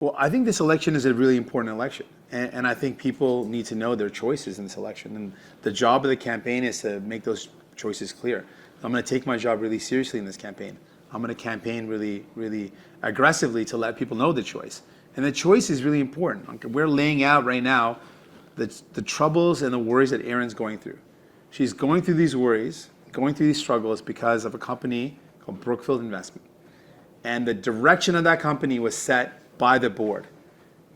Well, I think this election is a really important election. And I think people need to know their choices in this election. And the job of the campaign is to make those choices clear. I'm going to take my job really seriously in this campaign. I'm going to campaign really, really aggressively to let people know the choice. And the choice is really important. We're laying out right now the troubles and the worries that Erin's going through. She's going through these worries, going through these struggles because of a company called Brookfield Investment. And the direction of that company was set by the board.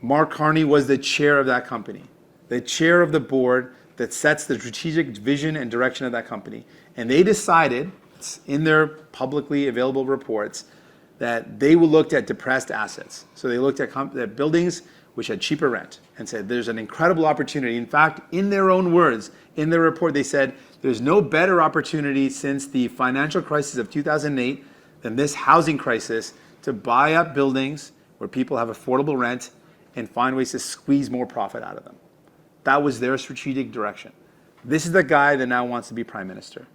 Mark Carney was the chair of that company, the chair of the board that sets the strategic vision and direction of that company. And they decided, it's in their publicly available reports, that they looked at depressed assets. So they looked at buildings which had cheaper rent and said there's an incredible opportunity. In fact, in their own words, in their report, they said there's no better opportunity since the financial crisis of 2008 than this housing crisis to buy up buildings where people have affordable rent and find ways to squeeze more profit out of them. That was their strategic direction. This is the guy that now wants to be prime minister.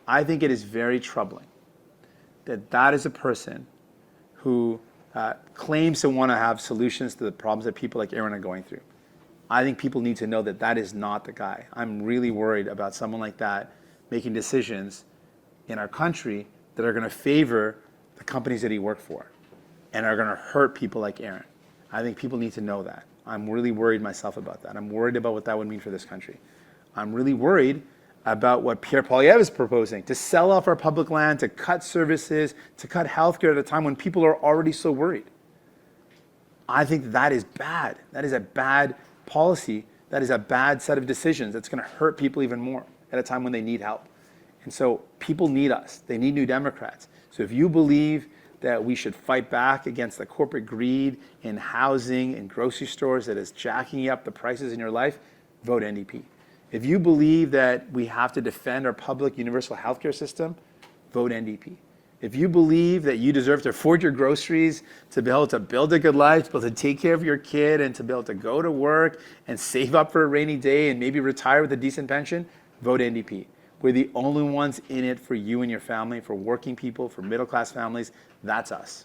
I think it is very troubling that that is a person who claims to want to have solutions to the problems that people like Erin are going through. I think people need to know that that is not the guy. I'm really worried about someone like that making decisions in our country that are going to favor the companies that he worked for and are going to hurt people like Erin. I think people need to know that. I'm really worried myself about that. I'm worried about what that would mean for this country. I'm really worried about what Pierre Poilievre is proposing, to sell off our public land, to cut services, to cut healthcare at a time when people are already so worried. I think that is bad. That is a bad policy. That is a bad set of decisions. That's going to hurt people even more at a time when they need help. And so people need us. They need New Democrats. So if you believe that we should fight back against the corporate greed in housing and grocery stores that is jacking up the prices in your life, vote NDP. If you believe that we have to defend our public universal healthcare system, vote NDP. If you believe that you deserve to afford your groceries, to be able to build a good life, to be able to take care of your kid, and to be able to go to work and save up for a rainy day and maybe retire with a decent pension, vote NDP. We're the only ones in it for you and your family, for working people, for middle-class families. That's us.